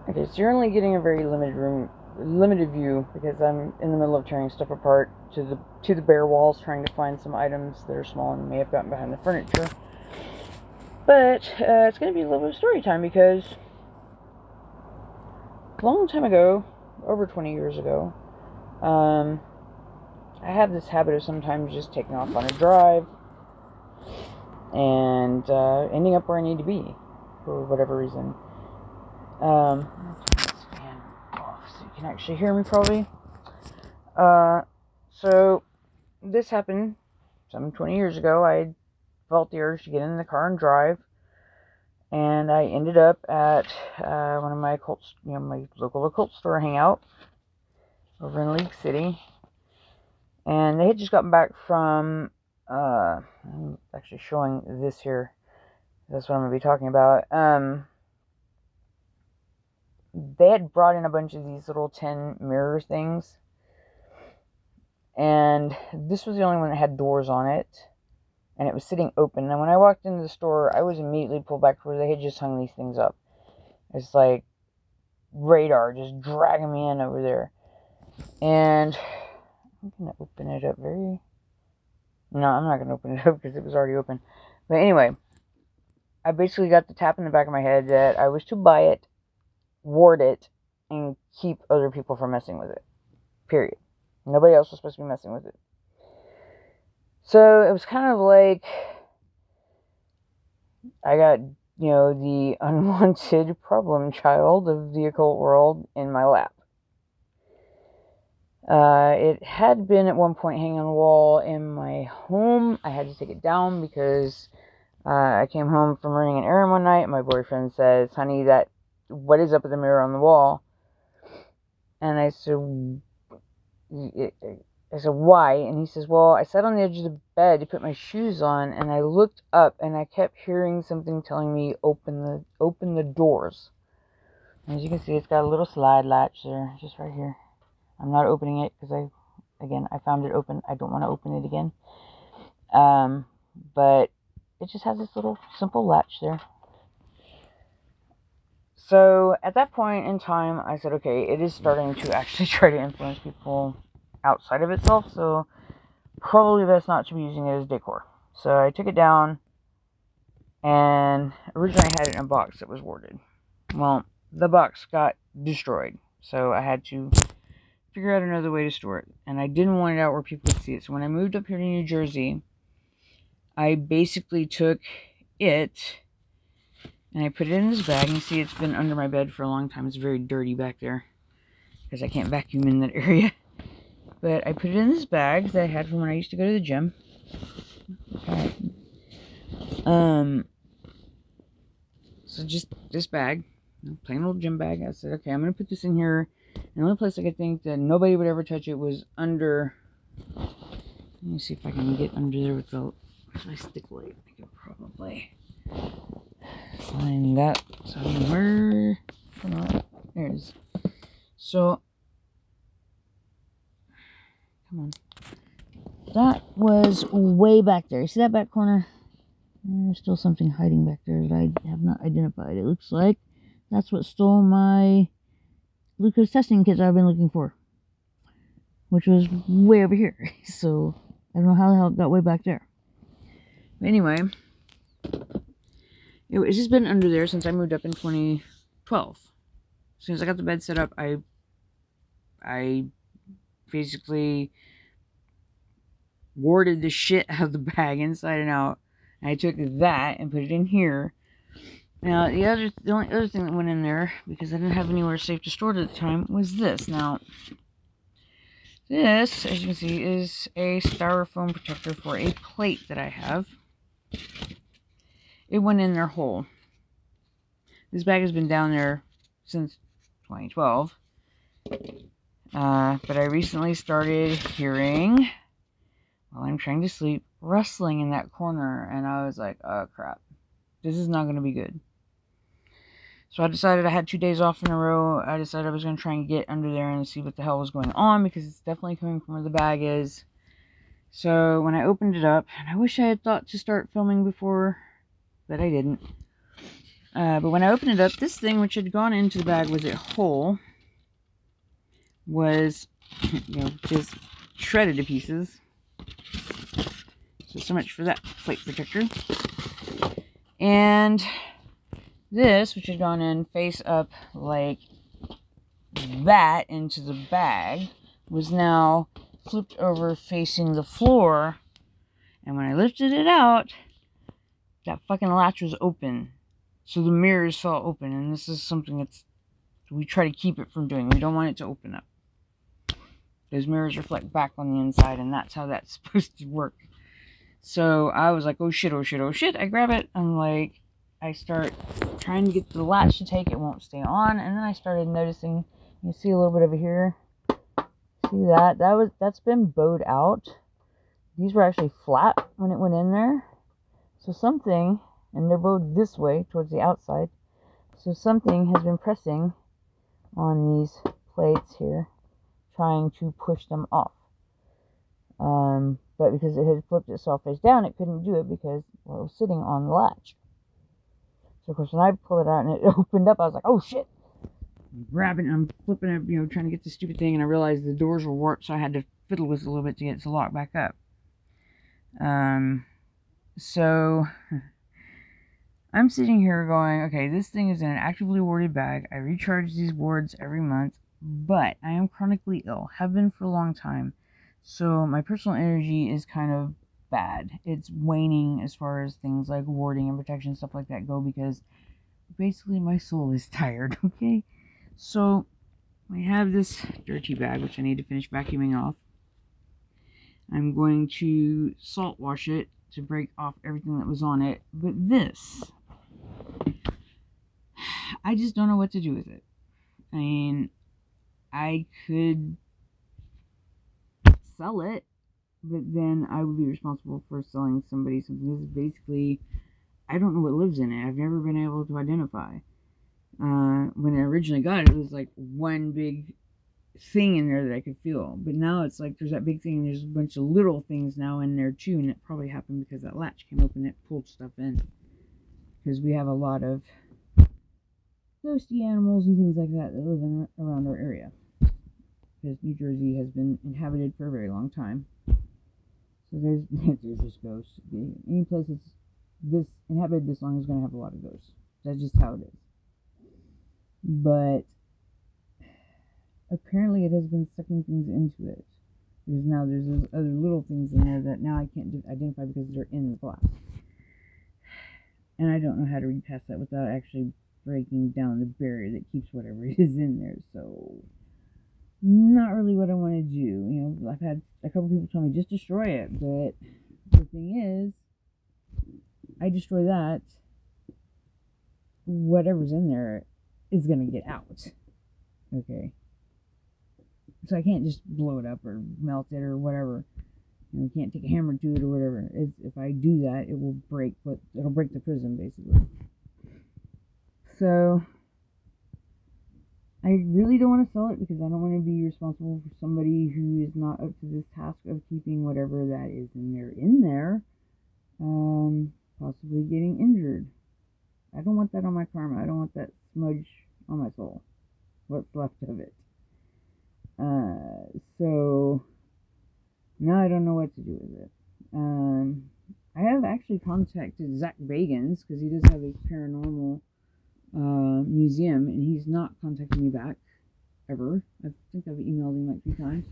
Okay, so you're only getting a very limited view because I'm in the middle of tearing stuff apart to the bare walls, trying to find some items that are small and may have gotten behind the furniture. But it's going to be a little bit of story time because a long time ago, over 20 years ago, um, I have this habit of sometimes just taking off on a drive and ending up where I need to be for whatever reason. I'm going to turn this fan off so you can actually hear me probably. So this happened some 20 years ago. I felt the urge to get in the car and drive, and I ended up at one of my my local occult store hangout over in League City, and they had just gotten back from. I'm actually showing this here. That's what I'm going to be talking about. They had brought in a bunch of these little tin mirror things, and this was the only one that had doors on it, and it was sitting open. And when I walked into the store, I was immediately pulled back where they had just hung these things up. It's like radar just dragging me in over there. And I'm going to open it up No, I'm not going to open it up because it was already open. But anyway, I basically got the tap in the back of my head that I was to buy it, ward it, and keep other people from messing with it. Period. Nobody else was supposed to be messing with it. So it was kind of like I got, the unwanted problem child of the occult world in my lap. It had been at one point hanging on the wall in my home. I had to take it down because I came home from running an errand one night. And my boyfriend says, "Honey, what is up with the mirror on the wall?" And I said, "Why?" And he says, "Well, I sat on the edge of the bed to put my shoes on, and I looked up, and I kept hearing something telling me open the doors." And as you can see, it's got a little slide latch there, just right here. I'm not opening it because I found it open. I don't want to open it again. But it just has this little simple latch there. So at that point in time, I said, okay, it is starting to actually try to influence people outside of itself, so probably best not to be using it as decor. So I took it down, and originally I had it in a box that was warded. Well, the box got destroyed, so I had to figure out another way to store it, and I didn't want it out where people could see it. So when I moved up here to New Jersey, I basically took it and I put it in this bag. And you see it's been under my bed for a long time. It's very dirty back there because I can't vacuum in that area. But I put it in this bag that I had from when I used to go to the gym. Okay. So just this bag, plain old gym bag. I said, okay, I'm gonna put this in here. And the only place I could think that nobody would ever touch it was under. Let me see if I can get under there with my stick light. I could probably find that somewhere. Come on, there it is. So, come on. That was way back there. See that back corner? There's still something hiding back there that I have not identified. It looks like that's what stole my glucose testing kits I've been looking for, which was way over here. So I don't know how the hell it got way back there. But anyway, it's just been under there since I moved up in 2012. As soon as I got the bed set up, I basically warded the shit out of the bag inside and out. And I took that and put it in here. Now, the only other thing that went in there, because I didn't have anywhere safe to store it at the time, was this. Now, this, as you can see, is a styrofoam protector for a plate that I have. It went in there whole. This bag has been down there since 2012. But I recently started hearing, while I'm trying to sleep, rustling in that corner. And I was like, oh crap. This is not going to be good. So I decided I had 2 days off in a row. I decided I was going to try and get under there and see what the hell was going on, because it's definitely coming from where the bag is. So when I opened it up, and I wish I had thought to start filming before, but I didn't. But when I opened it up, this thing, which had gone into the bag, was it whole, was, just shredded to pieces. So much for that plate protector. And this, which had gone in face up like that into the bag, was now flipped over facing the floor. And when I lifted it out, that fucking latch was open. So the mirrors fell open. And this is something that's, we try to keep it from doing. We don't want it to open up. Those mirrors reflect back on the inside, and that's how that's supposed to work. So I was like, oh shit, oh shit, oh shit. I grab it, and like, I start trying to get the latch to take. It won't stay on. And then I started noticing, you see a little bit over here. See that? That's been bowed out. These were actually flat when it went in there. So something, and they're bowed this way towards the outside. So something has been pressing on these plates here, trying to push them off. But because it had flipped itself face down, it couldn't do it because it was sitting on the latch. So of course, when I pulled it out and it opened up, I was like, oh shit. I'm grabbing, I'm flipping it, trying to get the stupid thing, and I realized the doors were warped, so I had to fiddle with it a little bit to get it to lock back up. So I'm sitting here going, okay, this thing is in an actively warded bag. I recharge these wards every month, but I am chronically ill, have been for a long time. So my personal energy is kind of bad. It's waning as far as things like warding and protection, stuff like that go, because basically my soul is tired, okay? So I have this dirty bag, which I need to finish vacuuming off. I'm going to salt wash it to break off everything that was on it. But this, I just don't know what to do with it. I mean, I could sell it, but then I would be responsible for selling somebody something. This is basically, I don't know what lives in it. I've never been able to identify. When I originally got it, it was like one big thing in there that I could feel. But now it's like there's that big thing and there's a bunch of little things now in there too. And it probably happened because that latch came open and it pulled stuff in. Because we have a lot of ghosty animals and things like that that live around our area. Because New Jersey has been inhabited for a very long time. So there's just ghosts. Any place that's this inhabited this long is going to have a lot of ghosts. That's just how it is. But apparently it has been sucking things into it. Because now there's those other little things in there that now I can't identify because they're in the glass. And I don't know how to read past that without actually breaking down the barrier that keeps whatever is in there. So, not really what I want to do. I've had a couple people tell me, just destroy it. But the thing is, I destroy that, whatever's in there is going to get out. Okay. So I can't just blow it up or melt it or whatever. Can't take a hammer to it or whatever. If I do that, it will break. But it'll break the prism basically. So I really don't want to sell it because I don't want to be responsible for somebody who is not up to this task of keeping whatever that is in there, possibly getting injured. I don't want that on my karma. I don't want that smudge on my soul. What's left of it. So now I don't know what to do with it. I have actually contacted Zach Bagans because he does have a paranormal museum, and he's not contacting me back ever. I think I've emailed him like 3 times.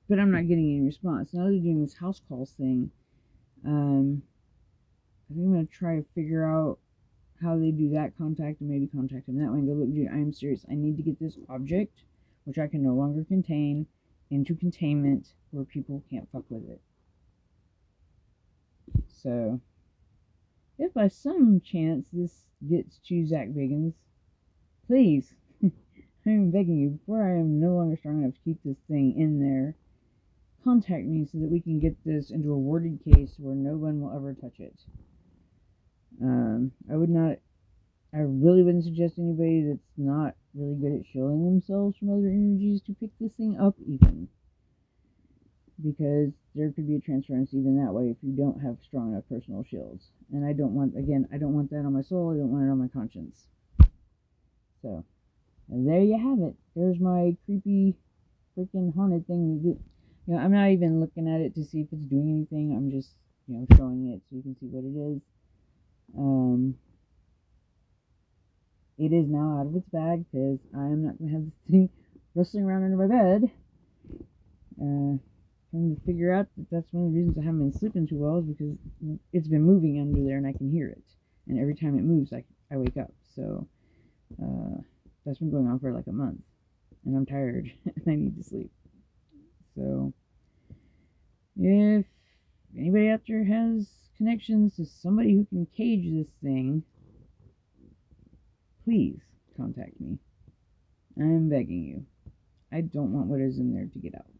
But I'm not getting any response. Now they're doing this house calls thing. I think I'm going to try to figure out how they do that contact and maybe contact him that way and go, look, dude, I am serious. I need to get this object, which I can no longer contain, into containment where people can't fuck with it. So, if by some chance this gets to Zach Biggins, please, I'm begging you, before I am no longer strong enough to keep this thing in there, contact me so that we can get this into a warded case where no one will ever touch it. I really wouldn't suggest anybody that's not really good at shielding themselves from other energies to pick this thing up even. Because there could be a transference even that way if you don't have strong enough personal shields. And I don't want that on my soul. I don't want it on my conscience. So, and there you have it. There's my creepy freaking haunted thing. I'm not even looking at it to see if it's doing anything. I'm just, showing it so you can see what it is. It is now out of its bag because I am not going to have this thing rustling around under my bed. Trying to figure out that's one of the reasons I haven't been sleeping too well is because it's been moving under there and I can hear it. And every time it moves, I wake up. So that's been going on for like a month. And I'm tired and I need to sleep. So if anybody out there has connections to somebody who can cage this thing, please contact me. I'm begging you. I don't want what is in there to get out.